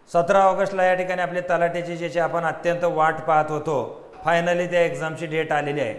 17 ऑगस्टला या ठिकाणी आपले तलाठ्याची ज्याची आपण अत्यंत वाट पाहत होतो, फायनली त्या एक्झामची डेट आलेली आहे.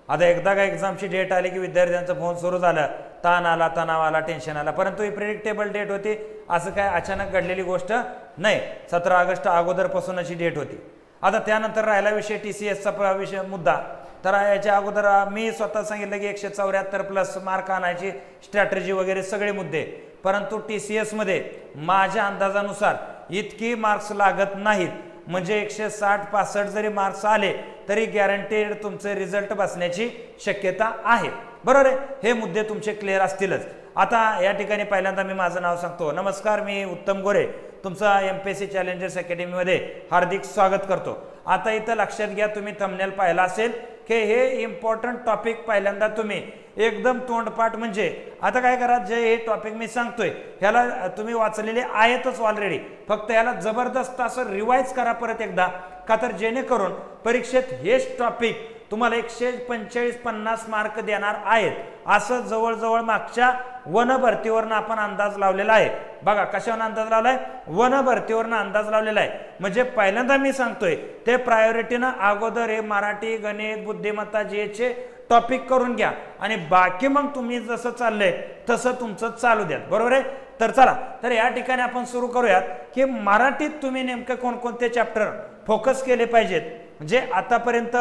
आता एकदा का एक्झामची डेट आली की विद्यार्थ्यांचा फोन सुरू झाला, ताण आला, तणाव आला, टेन्शन आला. परंतु ही प्रिडिक्टेबल डेट होती, असं काय अचानक घडलेली गोष्ट नाही. 17 ऑगस्ट अगोदरपासूनची डेट होती. आता त्यानंतर राहिला विषय TCSचा विषय मुद्दा. तर याच्या अगोदर मी स्वतः सांगितलं की 174+ मार्क आणायची स्ट्रॅटेजी वगैरे सगळे मुद्दे. परंतु TCSमध्ये माझ्या अंदाजानुसार इतकी मार्क्स लागत नाहीत. म्हणजे 160-65 जरी मार्क्स आले तरी गॅरंटेड तुमचे रिझल्ट बसण्याची शक्यता आहे. बरोबर आहे, हे मुद्दे तुमचे क्लिअर असतीलच. आता या ठिकाणी पहिल्यांदा मी माझं नाव सांगतो. नमस्कार, मी उत्तम गोरे तुमचा MPSC चॅलेंजर्स अकॅडमीमध्ये हार्दिक स्वागत करतो. आता इथं लक्षात घ्या, तुम्ही थंबनेल पाहिला असेल की हे इम्पॉर्टंट टॉपिक पहिल्यांदा तुम्ही एकदम तोंडपाठ, म्हणजे आता काय करा, जे हे टॉपिक मी सांगतोय ह्याला तुम्ही वाचलेले आहेतच ऑलरेडी, फक्त ह्याला जबरदस्त असं रिवाइज करा परत एकदा, का तर जेणेकरून परीक्षेत हेच टॉपिक तुम्हाला 145-50 मार्क देणार आहेत. असं जवळजवळ मागच्या वन भरतीवरनं आपण अंदाज लावलेला आहे. बघा कशावर अंदाज लावलाय, वन भरतीवरनं अंदाज लावलेला आहे. म्हणजे पहिल्यांदा मी सांगतोय ते प्रायोरिटीनं अगोदर हे मराठी, गणित, बुद्धिमत्ता चे टॉपिक करून घ्या आणि बाकी मग तुम्ही जसं चाललंय तसं तुमचं चालू द्या. बरोबर आहे. तर चला, तर या ठिकाणी आपण सुरू करूयात की मराठीत तुम्ही नेमकं कोणकोणते चॅप्टर फोकस केले पाहिजेत. म्हणजे आतापर्यंत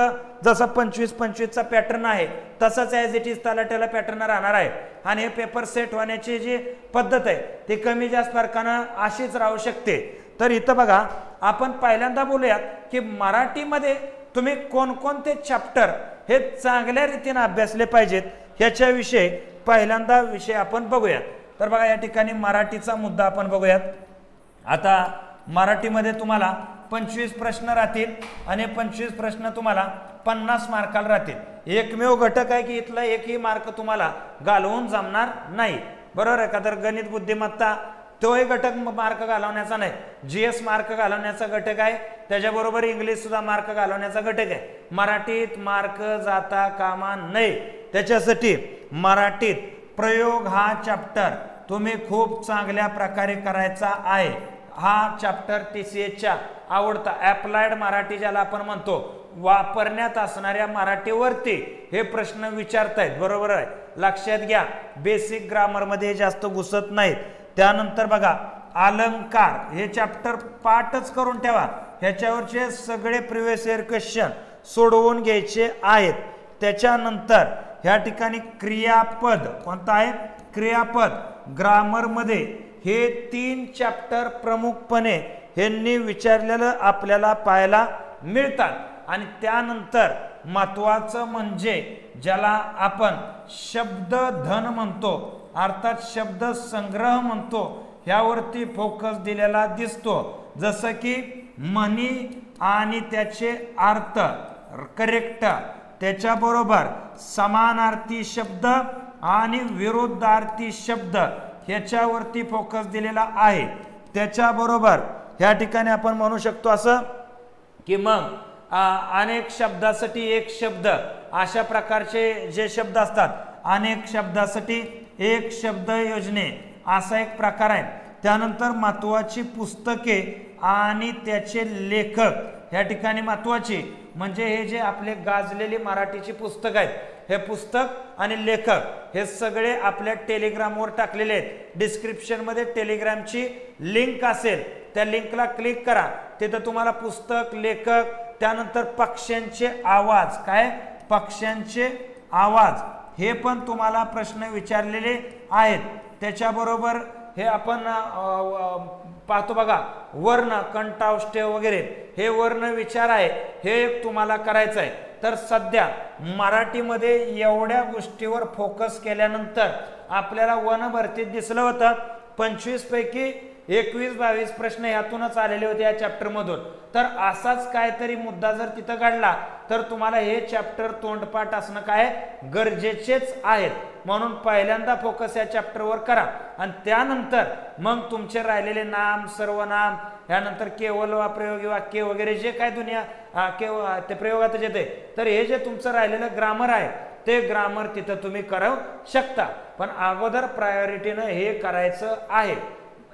जसा 25-25चा पॅटर्न आहे तसाच ॲज इट इज तलाठ्याला पॅटर्न राहणार आहे. आणि हे पेपर सेट होण्याची जी पद्धत आहे ती कमी जास्त फरकानं अशीच राहू शकते. तर इथं बघा, आपण पहिल्यांदा बोलूयात की मराठीमध्ये तुम्ही कोणकोणते चॅप्टर हे चांगल्या रीतीने अभ्यासले पाहिजेत ह्याच्याविषयी पहिल्यांदा विषय आपण बघूयात. तर बघा या ठिकाणी मराठीचा मुद्दा आपण बघूयात. आता मराठीमध्ये तुम्हाला 25 प्रश्न राहतील आणि 25 प्रश्न तुम्हाला 50 मार्काला राहतील. एकमेव घटक आहे की इथला एकही मार्क तुम्हाला घालवून जमणार नाही. बरोबर आहे का. तर गणित, बुद्धिमत्ता तोही घटक मार्क घालवण्याचा नाही, GS मार्क घालवण्याचा घटक आहे, त्याच्याबरोबर इंग्लिश सुद्धा मार्क घालवण्याचा घटक आहे. मराठीत मार्क जाता कामा नये, त्याच्यासाठी मराठीत प्रयोग हा चॅप्टर तुम्ही खूप चांगल्या प्रकारे करायचा आहे. हा चॅप्टर TCSच्या आवडता ॲप्लाइड मराठी ज्याला आपण म्हणतो, वापरण्यात असणाऱ्या मराठीवरती हे प्रश्न विचारतायत. बरोबर आहे, लक्षात घ्या. बेसिक ग्रामरमध्ये जास्त घुसत नाहीत. त्यानंतर बघा अलंकार हे चॅप्टर पाठच करून ठेवा. ह्याच्यावरचे सगळे प्रिव्हियस इयर क्वेश्चन सोडवून घ्यायचे आहेत. त्याच्यानंतर ह्या ठिकाणी क्रियापद कोणता आहे, क्रियापद ग्रामरमध्ये हे 3 चॅप्टर प्रमुखपणे ह्यांनी विचारलेलं आपल्याला पाहायला मिळतात. आणि त्यानंतर महत्वाचं म्हणजे ज्याला आपण शब्दधन म्हणतो, अर्थात शब्द संग्रह म्हणतो, ह्यावरती फोकस दिलेला दिसतो. जसं की म्हणी आणि त्याचे अर्थ करेक्ट, त्याच्याबरोबर समानार्थी शब्द आणि विरुद्धार्थी शब्द ह्याच्यावरती फोकस दिलेला आहे. त्याच्याबरोबर ह्या ठिकाणी आपण म्हणू शकतो असं की मग अनेक शब्दासाठी एक शब्द, अशा प्रकारचे जे शब्द असतात, अनेक शब्दासाठी एक शब्द योजने असा एक प्रकार आहे. त्यानंतर महत्वाची पुस्तके आणि त्याचे लेखक, ह्या ठिकाणी महत्वाची म्हणजे हे जे आपले गाजलेली मराठीची पुस्तक आहेत, हे पुस्तक आणि लेखक हे सगळे आपल्या टेलिग्रामवर टाकलेले आहेत. डिस्क्रिप्शनमध्ये टेलिग्रामची लिंक असेल, त्या लिंकला क्लिक करा. तिथं तुम्हाला पुस्तक, लेखक, त्यानंतर पक्ष्यांचे आवाज, काय पक्ष्यांचे आवाज हे पण तुम्हाला प्रश्न विचारलेले आहेत. त्याच्याबरोबर हे आपण पाहतो बघा, वर्ण, कंठाष्टक वगैरे हे वर्ण विचार आहे, हे तुम्हाला करायचं आहे. तर सध्या मराठीमध्ये एवढ्या गोष्टीवर फोकस केल्यानंतर आपल्याला वन भरतीत दिसलं होतं 25 पैकी 21-22 प्रश्न ह्यातूनच आलेले होते या चॅप्टर मधून. तर असाच काहीतरी मुद्दा जर तिथं घडला तर तुम्हाला हे चॅप्टर तोंडपाठ असणं काय गरजेचेच आहेत. म्हणून पहिल्यांदा फोकस या चॅप्टरवर करा आणि त्यानंतर मग तुमचे राहिलेले नाम, सर्वनाम, यानंतर केवल वा प्रयोगी वाक्य वगैरे जे काय दुनिया ते प्रयोगात येते, तर हे जे तुमचं राहिलेलं ग्रामर आहे ते ग्रामर तिथं तुम्ही करू शकता. पण अगोदर प्रायोरिटीनं हे करायचं आहे.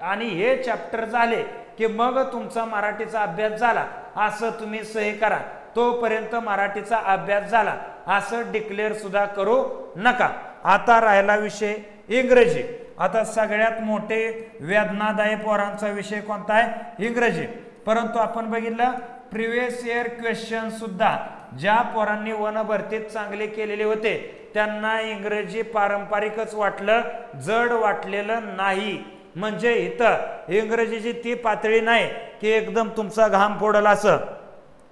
आणि हे चॅप्टर झाले की मग तुमचा मराठीचा अभ्यास झाला असं तुम्ही सही करा, तोपर्यंत मराठीचा अभ्यास झाला असं डिक्लेअर सुद्धा करू नका. आता राहिला विषय इंग्रजी. आता सगळ्यात मोठे वेदनादायी पोरांचा विषय कोणता आहे? इंग्रजी. परंतु आपण बघितलं प्रिव्हियस इयर क्वेश्चन सुद्धा ज्या पोरांनी वन भरतीत चांगले केलेले होते त्यांना इंग्रजी पारंपरिकच वाटलं, जड वाटलेलं नाही. म्हणजे इथं इंग्रजीची ती पातळी नाही की एकदम तुमचा घाम फोडल असं.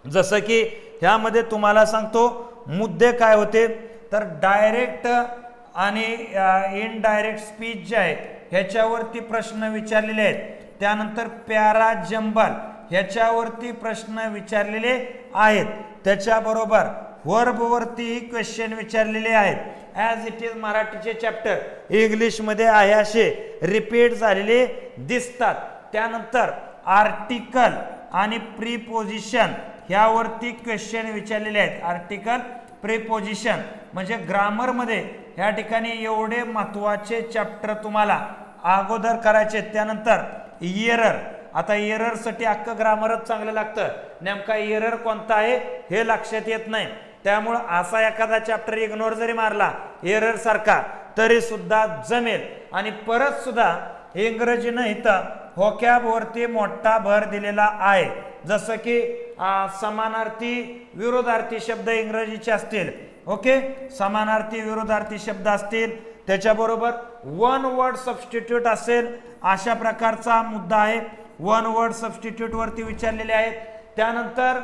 जसं की ह्यामध्ये तुम्हाला सांगतो मुद्दे काय होते, तर डायरेक्ट आणि इनडायरेक्ट स्पीच जे आहे ह्याच्यावरती प्रश्न विचारलेले आहेत. त्यानंतर पॅरा जंबल ह्याच्यावरती प्रश्न विचारलेले आहेत. त्याच्याबरोबर वर्बवरतीही क्वेश्चन विचारलेले आहेत. ॲज इट इज मराठीचे चॅप्टर इंग्लिशमध्ये आहे असे रिपीट झालेले दिसतात. त्यानंतर आर्टिकल आणि प्रीपोजिशन ह्यावरती क्वेश्चन विचारलेले आहेत. आर्टिकल प्रीपोजिशन म्हणजे ग्रामरमध्ये या ठिकाणी एवढे महत्त्वाचे चॅप्टर तुम्हाला अगोदर करायचे. त्यानंतर एरर. आता एररसाठी अख्खं ग्रामरच चांगलं लागतं, नेमका एरर कोणता आहे हे लक्षात येत नाही. त्यामुळं असा एखादा चॅप्टर इग्नोर जरी मारला एरर सारखा तरी सुद्धा जमेल. आणि परत सुद्धा इंग्रजीनं इथं व्होकॅबवरती मोठा भर दिलेला आहे. जसं की समानार्थी विरोधार्थी शब्द इंग्रजीचे असतील, ओके, समानार्थी विरोधार्थी शब्द असतील, त्याच्याबरोबर वन वर्ड सबस्टिट्यूट असेल, अशा प्रकारचा मुद्दा आहे. वन वर्ड सबस्टिट्यूट वरती विचारलेले आहेत. त्यानंतर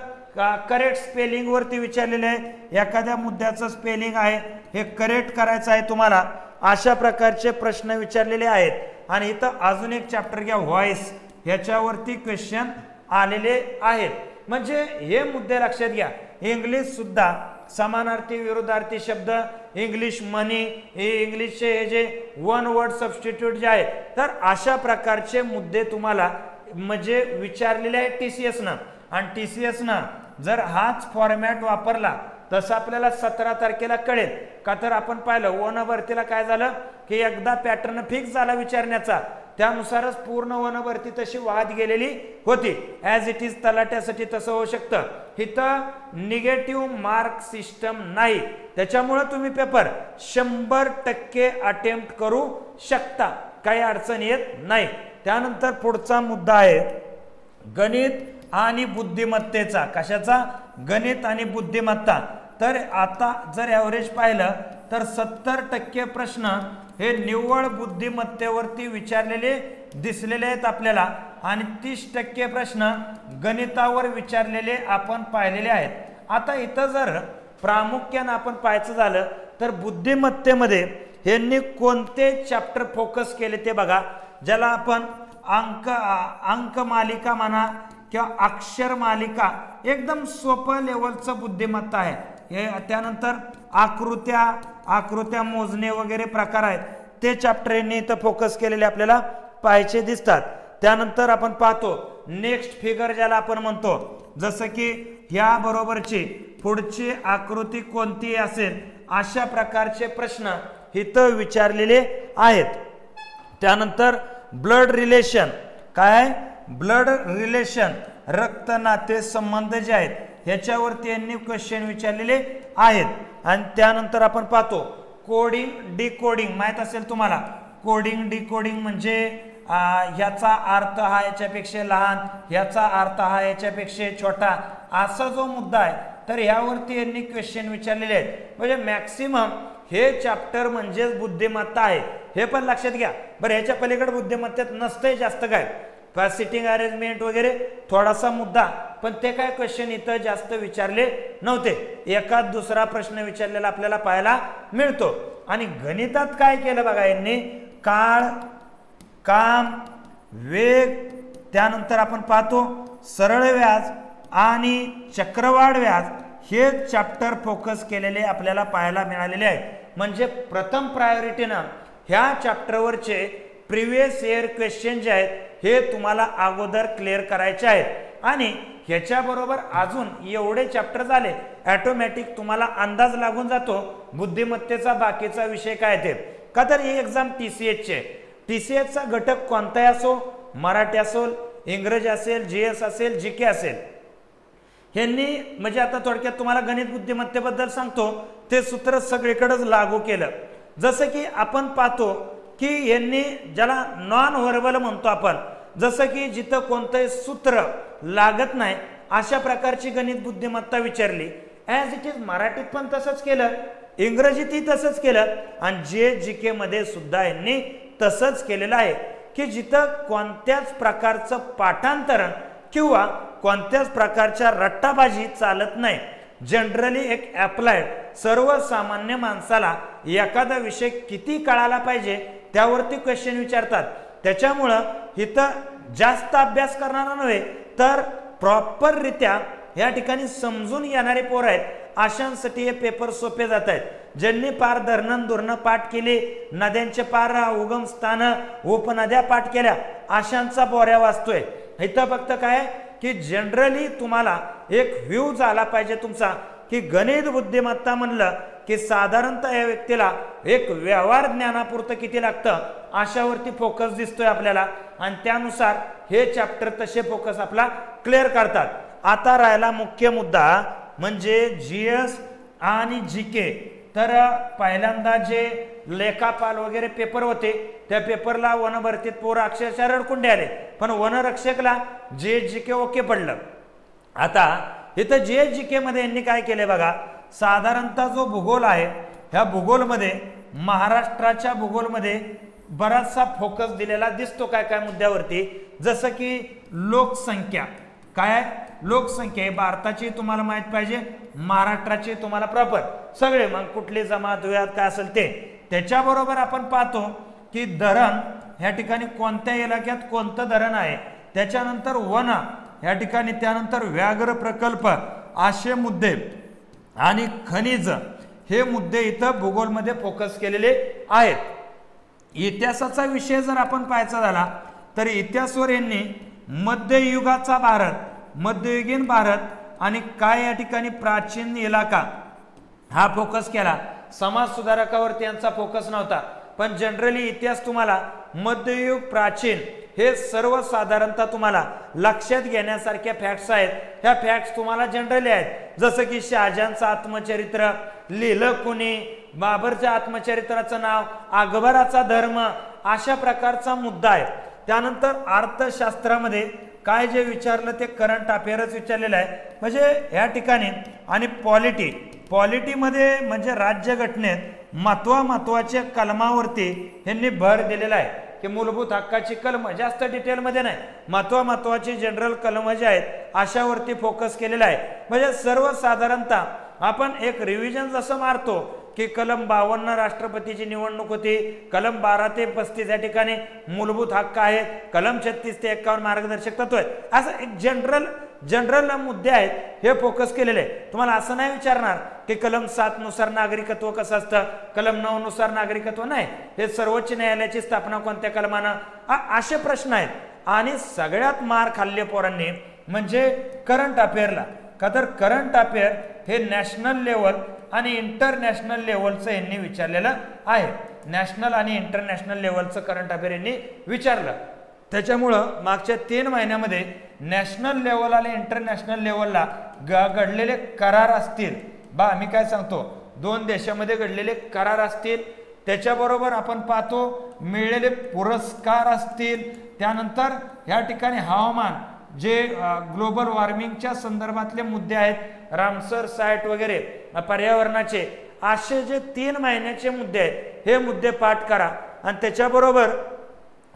करेक्ट स्पेलिंग वरती विचारलेले आहे. एखाद्या मुद्द्याचं स्पेलिंग आहे हे करेक्ट करायचं आहे तुम्हाला, अशा प्रकारचे प्रश्न विचारलेले आहेत. आणि इथं अजून एक चॅप्टर घ्या व्हॉइस, ह्याच्यावरती क्वेश्चन आलेले आहेत. म्हणजे हे मुद्दे लक्षात घ्या. इंग्लिश सुद्धा समानार्थी विरोधार्थी शब्द, इंग्लिश मनी, हे इंग्लिशचे हे जे वन वर्ड सबस्टिट्यूट जे आहे, तर अशा प्रकारचे मुद्दे तुम्हाला म्हणजे विचारलेले आहे TCSनं. आणि TCSनं जर हाच फॉर्मॅट वापरला तसं आपल्याला 17 तारखेला कळेल का. तर आपण पाहिलं वन भरतीला काय झालं की एकदा पॅटर्न फिक्स झाला विचारण्याचा, त्यानुसारच पूर्ण वन भरती तशी वाहत गेलेली होती. ॲज इट इज तलाट्यासाठी तसं होऊ शकतं. इथं निगेटिव्ह मार्क सिस्टम नाही, त्याच्यामुळं तुम्ही पेपर 100% अटेम्प्ट करू शकता, काही अडचण येत नाही. त्यानंतर पुढचा मुद्दा आहे गणित आणि बुद्धिमत्तेचा. कशाचा? गणित आणि बुद्धिमत्ता. तर आता जर ॲव्हरेज पाहिलं तर 70% प्रश्न हे निव्वळ बुद्धिमत्तेवरती विचारलेले दिसलेले आहेत आपल्याला, आणि 30% प्रश्न गणितावर विचारलेले आपण पाहिलेले आहेत. आता इथं जर प्रामुख्यानं आपण पाहायचं झालं तर बुद्धिमत्तेमध्ये यांनी कोणते चॅप्टर फोकस केले ते बघा. ज्याला आपण अंक मालिका म्हणा किंवा अक्षर मालिका, एकदम सोपं लेवलचं बुद्धिमत्ता आहे हे. त्यानंतर आकृत्या मोजणे वगैरे प्रकार आहेत, ते चॅप्टर यांनी इथं फोकस केलेले आपल्याला पाहायचे दिसतात. त्यानंतर आपण पाहतो नेक्स्ट फिगर ज्याला आपण म्हणतो, जसं की ह्या बरोबरची पुढची आकृती कोणती असेल अशा प्रकारचे प्रश्न इथं विचारलेले आहेत. त्यानंतर ब्लड रिलेशन. काय? ब्लड रिलेशन, रक्त नाते संबंध जे आहेत ह्याच्यावरती यांनी क्वेश्चन विचारलेले आहेत. आणि त्यानंतर आपण पाहतो कोडिंग डिकोडिंग. माहित असेल तुम्हाला कोडिंग डिकोडिंग म्हणजे ह्याचा अर्थ हा याच्यापेक्षा लहान, ह्याचा अर्थ हा याच्यापेक्षा छोटा, असा जो मुद्दा आहे तर ह्यावरती यांनी क्वेश्चन विचारलेले आहेत. म्हणजे मॅक्सिमम हे चॅप्टर म्हणजेच बुद्धिमत्ता आहे, हे पण लक्षात घ्या. बरं, ह्याच्या पलीकडे बुद्धिमत्तेत नसतंय जास्त काय, सिटिंग अरेंजमेंट वगैरे थोडासा मुद्दा, पण ते काय क्वेश्चन इथं जास्त विचारले नव्हते. एखाद दुसरा प्रश्न विचारलेला आपल्याला पाहायला मिळतो. आणि गणितात काय केलं बघा यांनी, काळ, काम, वेग, त्यानंतर आपण पाहतो सरळ व्याज आणि चक्रवाढ व्याज, हे चॅप्टर फोकस केलेले आपल्याला पाहायला मिळालेले आहे. म्हणजे प्रथम प्रायोरिटीनं ह्या चॅप्टरवरचे प्रिव्हियस इयर क्वेश्चन जे आहेत हे तुम्हाला अगोदर क्लिअर करायचे आहेत. आणि ह्याच्याबरोबर अजून एवढे चॅप्टर झाले ऑटोमॅटिक तुम्हाला अंदाज लागून जातो बुद्धिमत्तेचा बाकीचा विषय काय ते. का तर ही एक्झाम TCSचे, TCSचा घटक कोणताही असो, मराठी असो, इंग्रजी असेल, GS असेल, GK असेल, ह्यांनी म्हणजे आता थोडक्यात तुम्हाला गणित बुद्धिमत्तेबद्दल सांगतो, ते सूत्र सगळीकडेच लागू केलं. जसं की आपण पाहतो की यांनी ज्याला नॉन व्हर्बल म्हणतो आपण, जसं की जिथं कोणतंही सूत्र लागत नाही अशा प्रकारची गणित बुद्धिमत्ता विचारली. ॲज इट इज मराठीत पण तसंच केलं, इंग्रजीतही तसंच केलं आणि GK मध्ये सुद्धा यांनी तसंच केलेलं आहे की जिथं कोणत्याच प्रकारचं पाठांतरण किंवा कोणत्याच प्रकारच्या रट्टाबाजी चालत नाही. जनरली एक ॲप्लाइड सर्वसामान्य माणसाला एखादा विषय किती कळायला पाहिजे त्यावरती क्वेश्चन विचारतात. त्याच्यामुळं इथं जास्त अभ्यास करणारा नव्हे तर प्रॉपररित्या या ठिकाणी समजून येणारे पोरं आहेत, अशांसाठी हे पेपर सोपे जात आहेत. ज्यांनी पार धरणं दुरणं पाठ केली, नद्यांचे पार उगम स्थान उपनद्या पाठ केल्या, अशांचा बोऱ्या वाचतोय. इथं फक्त काय की जनरली तुम्हाला एक व्ह्यू झाला पाहिजे तुमचा की गणित बुद्धिमत्ता म्हणलं की साधारणतः या व्यक्तीला एक व्यवहार ज्ञानापुरतं किती लागतं अशावरती फोकस दिसतोय आपल्याला आणि त्यानुसार हे चॅप्टर तसे फोकस आपला क्लिअर करतात. आता राहिला मुख्य मुद्दा म्हणजे GS आणि GK. तर पहिल्यांदा जे लेखापाल वगैरे पेपर होते त्या पेपरला वनभरतीत पोरं अक्षरशः रडकुंडे आले, पण वनरक्षकला GK ओके पडलं. आता इथं GK मध्ये यांनी काय केले बघा, साधारणतः जो भूगोल आहे ह्या भूगोलमध्ये महाराष्ट्राच्या भूगोलमध्ये बराचसा फोकस दिलेला दिसतो काय काय मुद्द्यावरती. जसं की लोकसंख्या, काय लोकसंख्या भारताची तुम्हाला माहित पाहिजे, महाराष्ट्राची तुम्हाला प्रॉपर सगळे, मग कुठली जमात व्यात काय असेल ते. त्याच्याबरोबर आपण पाहतो की धरण ह्या ठिकाणी कोणत्या इलाक्यात कोणतं धरण आहे, त्याच्यानंतर वन ह्या ठिकाणी, त्यानंतर व्याघ्र प्रकल्प असे मुद्दे आणि खनिज हे मुद्दे इथं भूगोलमध्ये फोकस केलेले आहेत. इतिहासाचा विषय जर आपण पाहायचा झाला तर इतिहासावर यांनी मध्ययुगाचा भारत, मध्ययुगीन भारत आणि काय या ठिकाणी प्राचीन इलाका हा फोकस केला. समाज सुधारकावरती यांचा फोकस नव्हता, पण जनरली इतिहास तुम्हाला मध्ययुग, प्राचीन हे सर्वसाधारणतः तुम्हाला लक्षात घेण्यासारख्या फॅक्ट्स आहेत. ह्या फॅक्ट्स तुम्हाला जनरली आहेत, जसं की शहाजहानचं आत्मचरित्र लिहिलं कोणी, बाबरच्या आत्मचरित्राचं नाव, अकबराचा धर्म, अशा प्रकारचा मुद्दा आहे. त्यानंतर अर्थशास्त्रामध्ये काय जे विचारलं ते करंट अफेअरच विचारलेलं आहे म्हणजे या ठिकाणी. आणि पॉलिटीमध्ये म्हणजे राज्यघटनेत महत्वाच्या कलमावरती यांनी भर दिलेला आहे की मूलभूत हक्काची कलम, जास्त डिटेलमध्ये नाही, महत्वाची जनरल कलम जे आहेत अशावरती फोकस केलेला आहे. म्हणजे सर्वसाधारणतः आपण एक रिव्हिजन जसं मारतो की कलम 52 राष्ट्रपतीची निवडणूक होती, कलम 12 ते 35 या ठिकाणी मूलभूत हक्क आहेत, कलम 36 ते 51 मार्गदर्शक तत्व आहेत, असं एक जनरल मुद्दे आहेत हे फोकस केलेले आहे. तुम्हाला असं नाही विचारणार की कलम 7 नुसार नागरिकत्व कसं असतं, कलम 9 नुसार नागरिकत्व नाही, हे सर्वोच्च न्यायालयाची स्थापना कोणत्या कलमानं, असे प्रश्न आहेत. आणि सगळ्यात मार खाल्ले पोरांनी म्हणजे करंट अफेअरला. का तर करंट अफेअर हे नॅशनल लेवल आणि इंटरनॅशनल लेवलचं यांनी विचारलेलं आहे. नॅशनल आणि इंटरनॅशनल लेवलचं करंट अफेअर यांनी विचारलं. त्याच्यामुळं मागच्या 3 महिन्यामध्ये नॅशनल लेवल आणि इंटरनॅशनल लेवलला घडलेले करार असतील, मी काय सांगतो 2 देशामध्ये घडलेले करार असतील, त्याच्याबरोबर आपण पाहतो मिळालेले पुरस्कार असतील, त्यानंतर या ठिकाणी हवामान जे ग्लोबल वॉर्मिंगच्या संदर्भातले मुद्दे आहेत, रामसर साईट वगैरे पर्यावरणाचे, असे जे 3 महिन्याचे मुद्दे आहेत हे मुद्दे पाठ करा. आणि त्याच्याबरोबर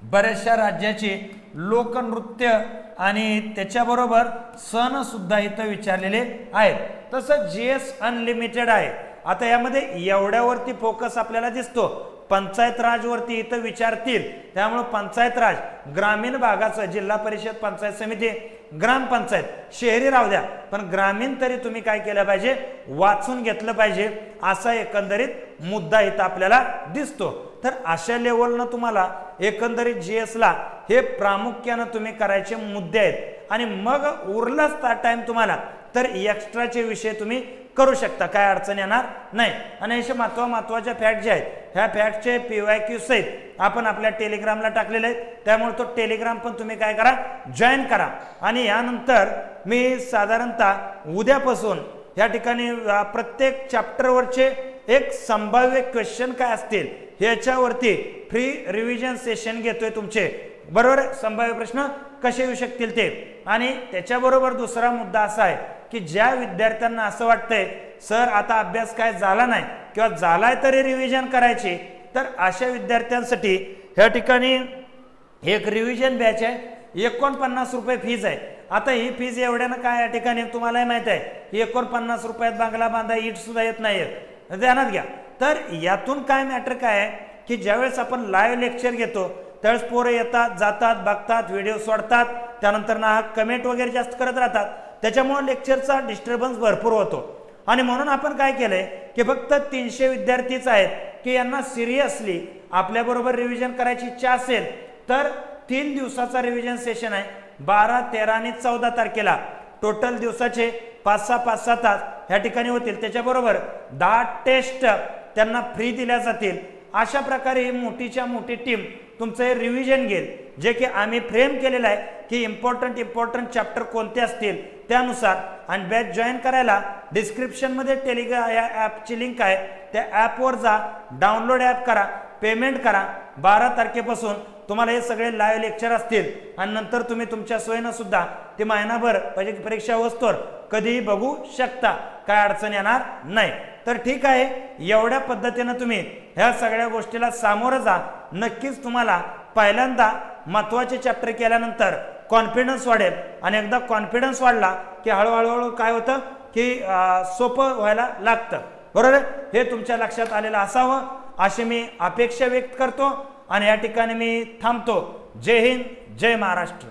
बऱ्याचशा राज्याची लोकनृत्य आणि त्याच्याबरोबर सण सुद्धा इथं विचारलेले आहेत. तसं GS अनलिमिटेड आहे. आता यामध्ये एवढ्यावरती फोकस आपल्याला दिसतो, पंचायत राजवरती इथं विचारतील, त्यामुळे पंचायत राज, ग्रामीण भागाचं जिल्हा परिषद, पंचायत समिती, ग्रामपंचायत, शहरी राहू द्या, पण ग्रामीण तरी तुम्ही काय केलं पाहिजे, वाचून घेतलं पाहिजे, असा एकंदरीत मुद्दा इथं आपल्याला दिसतो. तर अशा लेवलनं तुम्हाला एकंदरीत GSला हे प्रामुख्यानं तुम्ही करायचे मुद्दे आहेत. आणि मग उरलाच टाइम तुम्हाला तर एक्स्ट्राचे विषय तुम्ही करू शकता, काय अडचण येणार नाही. आणि अशा महत्वाच्या फॅक्ट जे आहेत ह्या फॅक्टचे PYQ सहित आपण आपल्या टेलिग्रामला टाकलेले आहेत, त्यामुळे तो टेलिग्राम पण तुम्ही काय करा, जॉईन करा. आणि यानंतर मी साधारणतः उद्यापासून या ठिकाणी प्रत्येक चॅप्टरवरचे एक संभाव्य क्वेश्चन काय असतील ह्याच्यावरती फ्री रिव्हिजन सेशन घेतोय तुमचे, बरोबर. संभाव्य प्रश्न कसे येऊ शकतील ते. आणि त्याच्याबरोबर दुसरा मुद्दा असा आहे की ज्या विद्यार्थ्यांना असं वाटतंय सर आता अभ्यास काय झाला नाही किंवा झालाय तरी रिव्हिजन करायची, तर अशा विद्यार्थ्यांसाठी या ठिकाणी एक रिव्हिजन बॅच आहे, 49 रुपये फीज आहे. आता ही फीज एवढ्यानं काय या ठिकाणी तुम्हालाही माहित आहे की 49 रुपयात बांगला बांधा इट सुद्धा येत नाही, ध्यानात घ्या. तर यातून काय मॅटर काय आहे की ज्यावेळेस आपण लाईव्ह लेक्चर घेतो त्यावेळेस पोरं येतात, जातात, बघतात, व्हिडिओ सोडतात, त्यानंतर ना कमेंट वगैरे जास्त करत राहतात, त्याच्यामुळे लेक्चरचा डिस्टर्बन्स भरपूर होतो. आणि म्हणून आपण काय केलंय की फक्त 300 विद्यार्थीच आहेत की यांना सिरियसली आपल्याबरोबर रिव्हिजन करायची इच्छा असेल तर 3 दिवसाचा रिव्हिजन सेशन आहे. 12, 13 आणि 14 तारखेला टोटल दिवसाचे 5-6 तास ह्या ठिकाणी होतील. त्याच्याबरोबर 10 टेस्ट त्यांना फ्री दिल्या जातील. अशा प्रकारे ही मोठीच्या मोठी टीम तुमचं हे रिव्हिजन घेईल, जे की आम्ही फ्रेम केलेलं आहे की इम्पॉर्टंट चॅप्टर कोणते असतील त्यानुसार. आणि बॅच जॉईन करायला डिस्क्रिप्शनमध्ये टेलिग्राम या ॲपची लिंक आहे, त्या ॲपवर जा, डाउनलोड ॲप करा, पेमेंट करा. 12 तारखेपासून तुम्हाला हे सगळे लाईव्ह लेक्चर असतील आणि नंतर तुम्ही तुमच्या सोयीनं सुद्धा ते महिनाभर म्हणजे परीक्षा होस्तोवर कधीही बघू शकता, काय अडचण येणार नाही. तर ठीक आहे, एवढ्या पद्धतीनं तुम्ही ह्या सगळ्या गोष्टीला सामोरं जा. नक्कीच तुम्हाला पहिल्यांदा महत्त्वाचे चॅप्टर केल्यानंतर कॉन्फिडन्स वाढेल आणि एकदा कॉन्फिडन्स वाढला की हळूहळू काय होतं की सोपं व्हायला लागतं, बरोबर. हे तुमच्या लक्षात आलेलं असावं अशी मी अपेक्षा व्यक्त करतो आणि या ठिकाणी मी थांबतो. जय हिंद, जय महाराष्ट्र.